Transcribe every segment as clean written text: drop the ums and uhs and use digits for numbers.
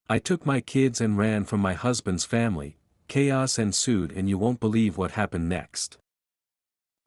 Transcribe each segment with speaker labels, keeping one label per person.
Speaker 1: I took my kids and ran from my husband's family. Chaos ensued and you won't believe what happened next.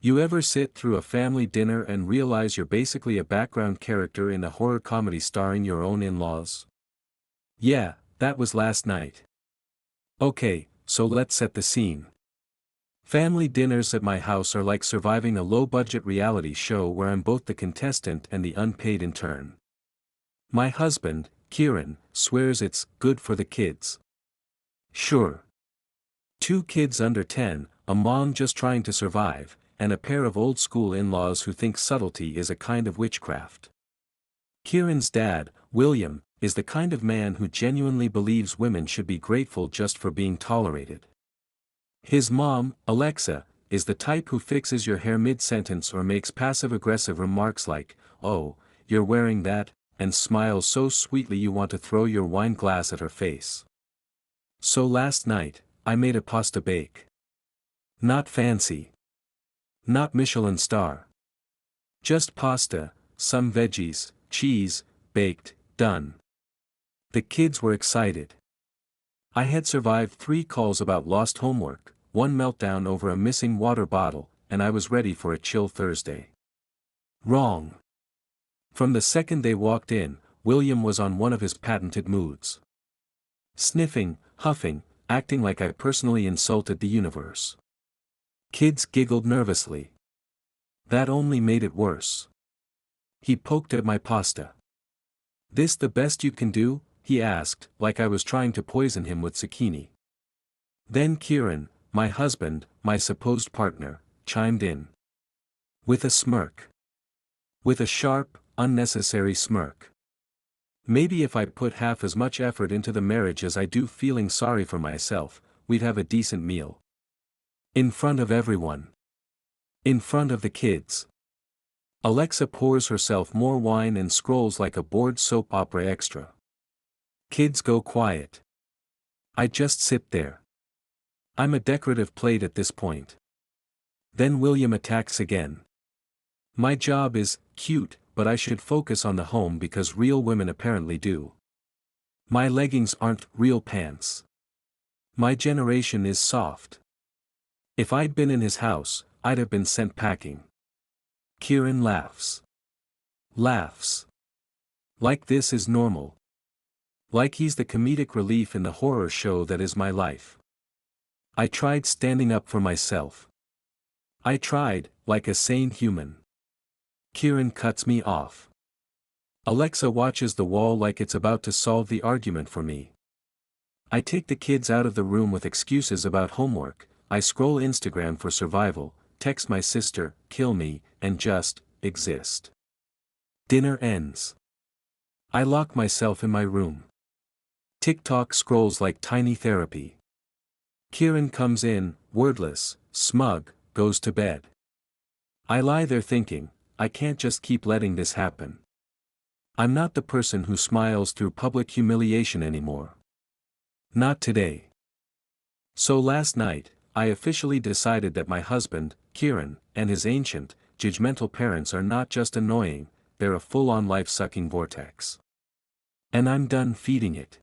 Speaker 1: You ever sit through a family dinner and realize you're basically a background character in a horror comedy starring your own in-laws? Yeah, that was last night. Okay, so let's set the scene. Family dinners at my house are like surviving a low-budget reality show where I'm both the contestant and the unpaid intern. My husband, Kieran, swears it's good for the kids. Sure. 2 kids under 10, a mom just trying to survive, and a pair of old-school in-laws who think subtlety is a kind of witchcraft. Kieran's dad, William, is the kind of man who genuinely believes women should be grateful just for being tolerated. His mom, Alexa, is the type who fixes your hair mid-sentence or makes passive-aggressive remarks like, "Oh, you're wearing that," and smiles so sweetly you want to throw your wine glass at her face. So last night, I made a pasta bake. Not fancy. Not Michelin star. Just pasta, some veggies, cheese, baked, done. The kids were excited. I had survived 3 calls about lost homework, 1 meltdown over a missing water bottle, and I was ready for a chill Thursday. Wrong. From the second they walked in, William was on one of his patented moods. Sniffing, huffing, acting like I personally insulted the universe. Kids giggled nervously. That only made it worse. He poked at my pasta. "This the best you can do?" he asked, like I was trying to poison him with zucchini. Then Kieran, my husband, my supposed partner, chimed in. With a smirk. With a sharp, unnecessary smirk. Maybe if I put half as much effort into the marriage as I do feeling sorry for myself, we'd have a decent meal. In front of everyone. In front of the kids. Alexa pours herself more wine and scrolls like a bored soap opera extra. Kids go quiet. I just sit there. I'm a decorative plate at this point. Then William attacks again. My job is cute, but I should focus on the home because real women apparently do. My leggings aren't real pants. My generation is soft. If I'd been in his house, I'd have been sent packing. Kieran laughs. Laughs. Like this is normal. Like he's the comedic relief in the horror show that is my life. I tried standing up for myself. I tried, like a sane human. Kieran cuts me off. Alexa watches the wall like it's about to solve the argument for me. I take the kids out of the room with excuses about homework, I scroll Instagram for survival, text my sister, kill me, and just exist. Dinner ends. I lock myself in my room. TikTok scrolls like tiny therapy. Kieran comes in, wordless, smug, goes to bed. I lie there thinking, I can't just keep letting this happen. I'm not the person who smiles through public humiliation anymore. Not today. So last night, I officially decided that my husband, Kieran, and his ancient, judgmental parents are not just annoying, they're a full-on life-sucking vortex. And I'm done feeding it.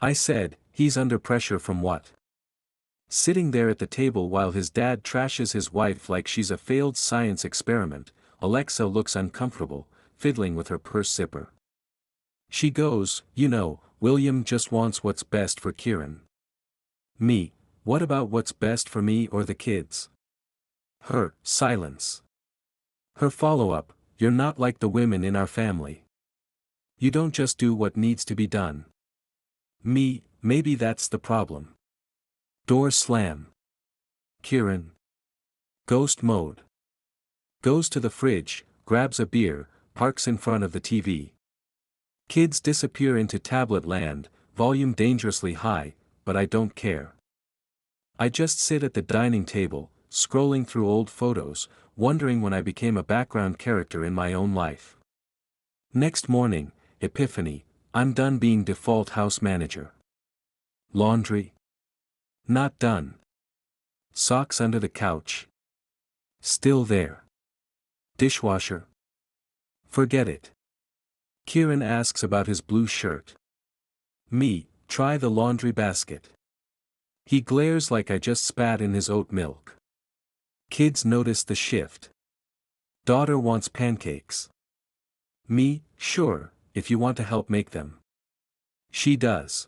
Speaker 1: I said, he's under pressure from what? Sitting there at the table while his dad trashes his wife like she's a failed science experiment, Alexa looks uncomfortable, fiddling with her purse zipper. She goes, "You know, William just wants what's best for Kieran." Me, what about what's best for me or the kids? Her, silence. Her follow-up, "You're not like the women in our family. You don't just do what needs to be done." Me, maybe that's the problem. Door slam. Kieran. Ghost mode. Goes to the fridge, grabs a beer, parks in front of the TV. Kids disappear into tablet land, volume dangerously high, but I don't care. I just sit at the dining table, scrolling through old photos, wondering when I became a background character in my own life. Next morning, epiphany, I'm done being default house manager. Laundry? Not done. Socks under the couch? Still there. Dishwasher? Forget it. Kieran asks about his blue shirt. Me, try the laundry basket. He glares like I just spat in his oat milk. Kids notice the shift. Daughter wants pancakes. Me, sure, if you want to help make them. She does.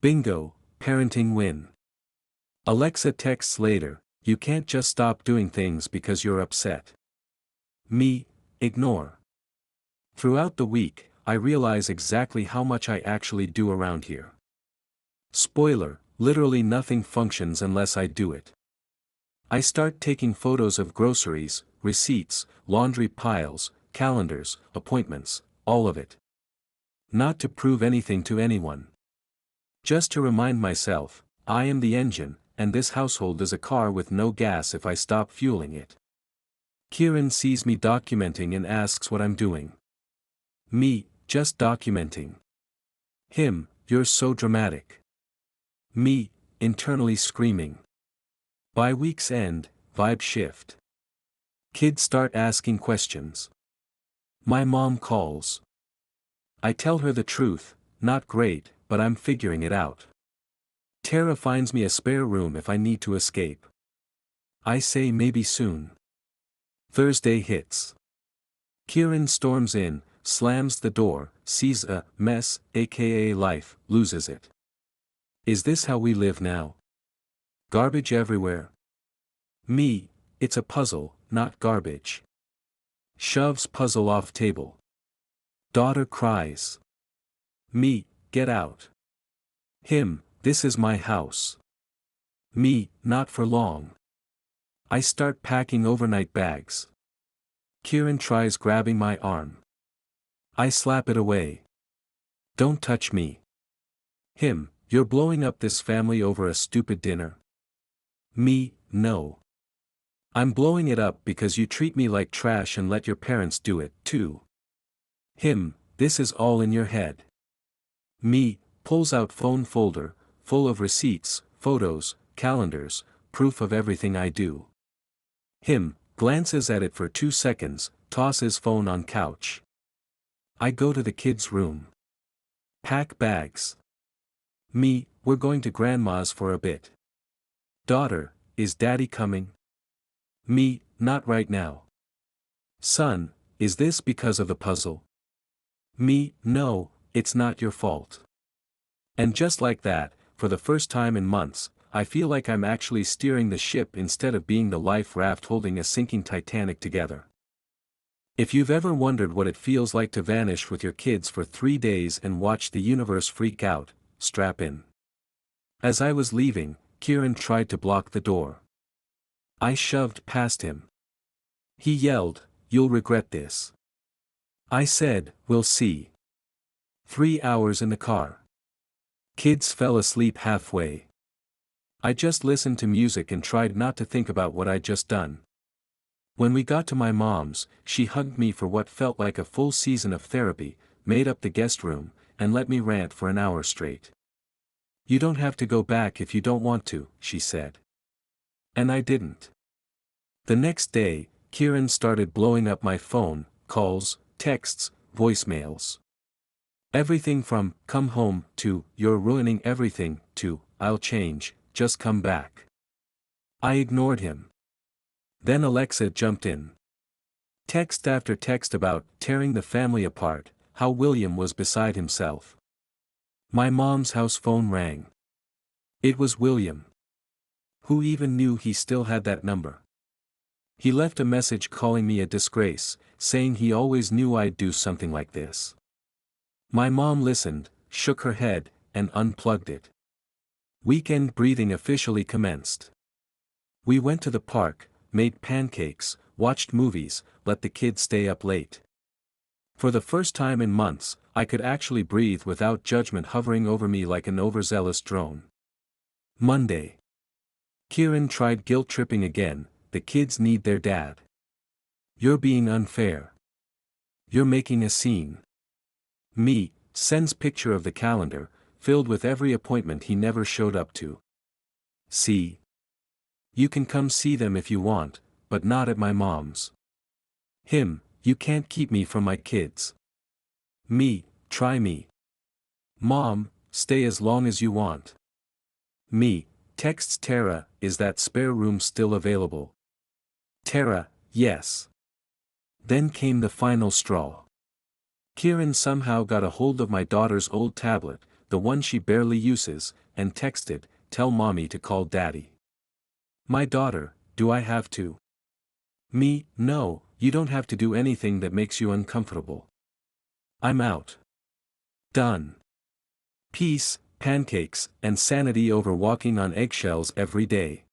Speaker 1: Bingo, parenting win. Alexa texts later, you can't just stop doing things because you're upset. Me, ignore. Throughout the week, I realize exactly how much I actually do around here. Spoiler, literally nothing functions unless I do it. I start taking photos of groceries, receipts, laundry piles, calendars, appointments, all of it. Not to prove anything to anyone. Just to remind myself, I am the engine, and this household is a car with no gas if I stop fueling it. Kieran sees me documenting and asks what I'm doing. Me, just documenting. Him, you're so dramatic. Me, internally screaming. By week's end, vibe shift. Kids start asking questions. My mom calls. I tell her the truth, not great, but I'm figuring it out. Tara finds me a spare room if I need to escape. I say maybe soon. Thursday hits. Kieran storms in, slams the door, sees a mess, aka life, loses it. Is this how we live now? Garbage everywhere. Me, it's a puzzle, not garbage. Shoves puzzle off table. Daughter cries. Me, get out. Him, this is my house. Me, not for long. I start packing overnight bags. Kieran tries grabbing my arm. I slap it away. Don't touch me. Him, you're blowing up this family over a stupid dinner. Me, no. I'm blowing it up because you treat me like trash and let your parents do it, too. Him, this is all in your head. Me, pulls out phone folder, full of receipts, photos, calendars, proof of everything I do. Him, glances at it for 2 seconds, tosses phone on couch. I go to the kids' room. Pack bags. Me, we're going to grandma's for a bit. Daughter, is daddy coming? Me, not right now. Son, is this because of the puzzle? Me, no, it's not your fault. And just like that, for the first time in months, I feel like I'm actually steering the ship instead of being the life raft holding a sinking Titanic together. If you've ever wondered what it feels like to vanish with your kids for 3 days and watch the universe freak out, strap in. As I was leaving, Kieran tried to block the door. I shoved past him. He yelled, "You'll regret this." I said, "We'll see." 3 hours in the car. Kids fell asleep halfway. I just listened to music and tried not to think about what I'd just done. When we got to my mom's, she hugged me for what felt like a full season of therapy, made up the guest room, and let me rant for an hour straight. "You don't have to go back if you don't want to," she said. And I didn't. The next day, Kieran started blowing up my phone, calls, texts, voicemails. Everything from, "Come home," to, "You're ruining everything," to, "I'll change, just come back." I ignored him. Then Alexa jumped in. Text after text about tearing the family apart, how William was beside himself. My mom's house phone rang. It was William. Who even knew he still had that number? He left a message calling me a disgrace, saying he always knew I'd do something like this. My mom listened, shook her head, and unplugged it. Weekend breathing officially commenced. We went to the park, made pancakes, watched movies, let the kids stay up late. For the first time in months, I could actually breathe without judgment hovering over me like an overzealous drone. Monday. Kieran tried guilt-tripping again, "The kids need their dad. You're being unfair. You're making a scene." Me, sends picture of the calendar, filled with every appointment he never showed up to. See? You can come see them if you want, but not at my mom's. Him, you can't keep me from my kids. Me, try me. Mom, stay as long as you want. Me, texts Tara, is that spare room still available? Tara, yes. Then came the final straw. Kieran somehow got a hold of my daughter's old tablet, the one she barely uses, and texted, "Tell mommy to call daddy." My daughter, do I have to? Me, no, you don't have to do anything that makes you uncomfortable. I'm out. Done. Peace, pancakes, and sanity over walking on eggshells every day.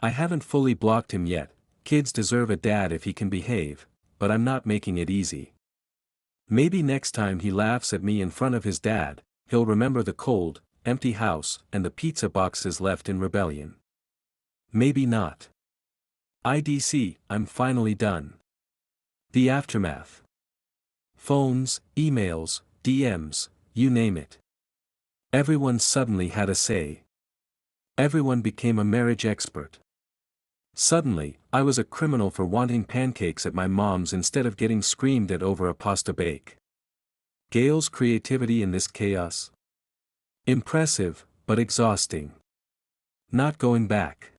Speaker 1: I haven't fully blocked him yet. Kids deserve a dad if he can behave, but I'm not making it easy. Maybe next time he laughs at me in front of his dad, he'll remember the cold, empty house and the pizza boxes left in rebellion. Maybe not. IDC, I'm finally done. The aftermath. Phones, emails, DMs, you name it. Everyone suddenly had a say. Everyone became a marriage expert. Suddenly, I was a criminal for wanting pancakes at my mom's instead of getting screamed at over a pasta bake. Gail's creativity in this chaos? Impressive, but exhausting. Not going back.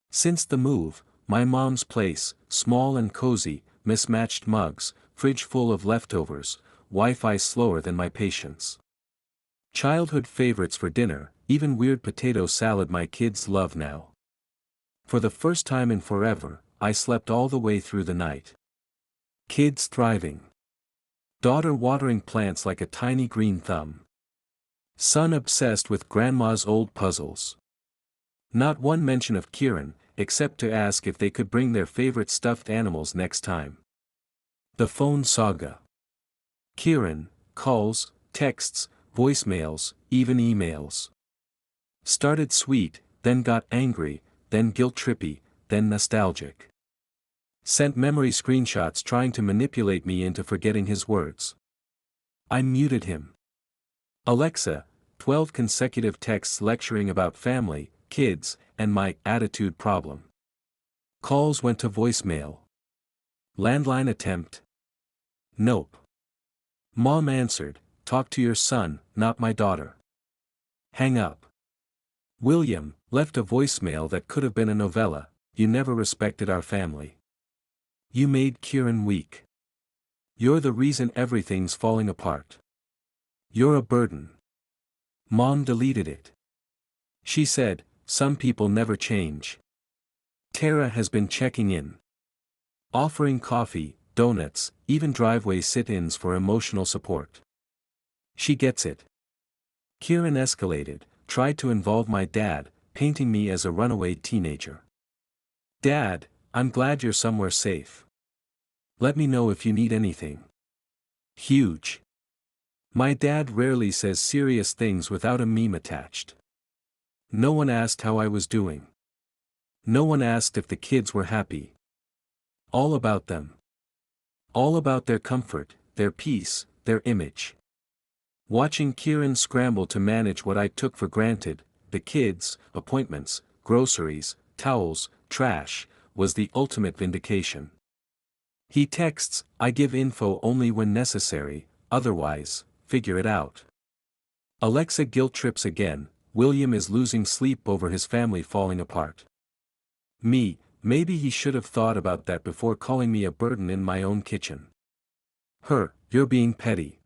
Speaker 1: Since the move, my mom's place, small and cozy, mismatched mugs, fridge full of leftovers, Wi-Fi slower than my patience. Childhood favorites for dinner, even weird potato salad my kids love now. For the first time in forever, I slept all the way through the night. Kids thriving. Daughter watering plants like a tiny green thumb. Son obsessed with grandma's old puzzles. Not one mention of Kieran, except to ask if they could bring their favorite stuffed animals next time. The phone saga. Kieran, calls, texts, voicemails, even emails. Started sweet, then got angry, then guilt-trippy, then nostalgic. Sent memory screenshots trying to manipulate me into forgetting his words. I muted him. Alexa, 12 consecutive texts lecturing about family, kids, and my attitude problem. Calls went to voicemail. Landline attempt. Nope. Mom answered, "Talk to your son, not my daughter." Hang up. William, left a voicemail that could have been a novella, "You never respected our family. You made Kieran weak. You're the reason everything's falling apart. You're a burden." Mom deleted it. She said, "Some people never change." Tara has been checking in. Offering coffee, donuts, even driveway sit-ins for emotional support. She gets it. Kieran escalated, tried to involve my dad, painting me as a runaway teenager. "Dad, I'm glad you're somewhere safe. Let me know if you need anything." Huge. My dad rarely says serious things without a meme attached. No one asked how I was doing. No one asked if the kids were happy. All about them. All about their comfort, their peace, their image. Watching Kieran scramble to manage what I took for granted, the kids, appointments, groceries, towels, trash, was the ultimate vindication. He texts, "I give info only when necessary, otherwise, figure it out." Alexa guilt trips again, William is losing sleep over his family falling apart. Me, maybe he should have thought about that before calling me a burden in my own kitchen. Her, "You're being petty."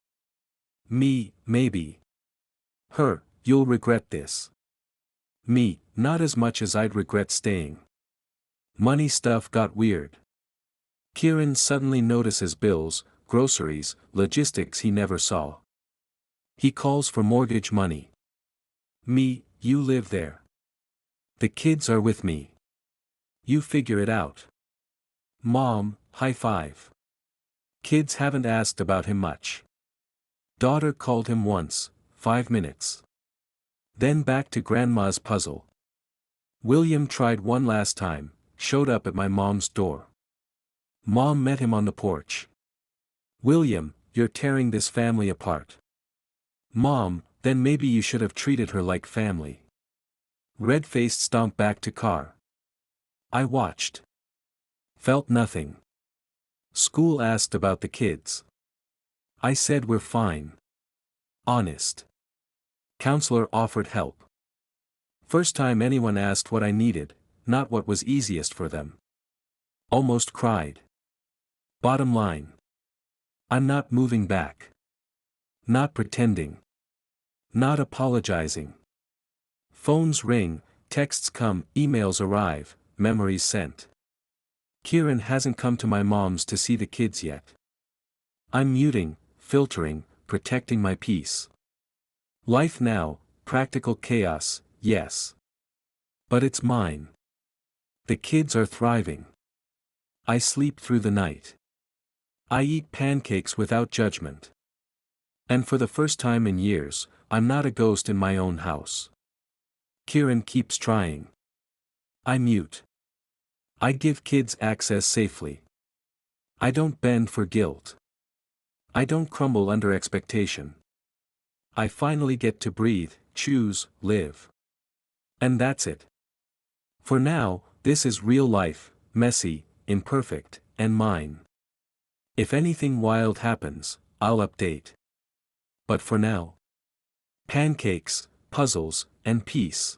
Speaker 1: Me, maybe. Her, "You'll regret this." Me, not as much as I'd regret staying. Money stuff got weird. Kieran suddenly notices bills, groceries, logistics he never saw. He calls for mortgage money. Me, "You live there. The kids are with me. You figure it out." Mom, high five. Kids haven't asked about him much. Daughter called him once, 5 minutes. Then back to grandma's puzzle. William tried one last time, showed up at my mom's door. Mom met him on the porch. "William, you're tearing this family apart." Mom, "Then maybe you should have treated her like family." Red-faced stomped back to car. I watched. Felt nothing. School asked about the kids. I said we're fine. Honest. Counselor offered help. First time anyone asked what I needed, not what was easiest for them. Almost cried. Bottom line. I'm not moving back. Not pretending. Not apologizing. Phones ring, texts come, emails arrive, memories sent. Kieran hasn't come to my mom's to see the kids yet. I'm muting, filtering, protecting my peace. Life now, practical chaos, yes. But it's mine. The kids are thriving. I sleep through the night. I eat pancakes without judgment. And for the first time in years, I'm not a ghost in my own house. Kieran keeps trying. I mute. I give kids access safely. I don't bend for guilt. I don't crumble under expectation. I finally get to breathe, choose, live. And that's it. For now, this is real life, messy, imperfect, and mine. If anything wild happens, I'll update. But for now, pancakes, puzzles, and peace.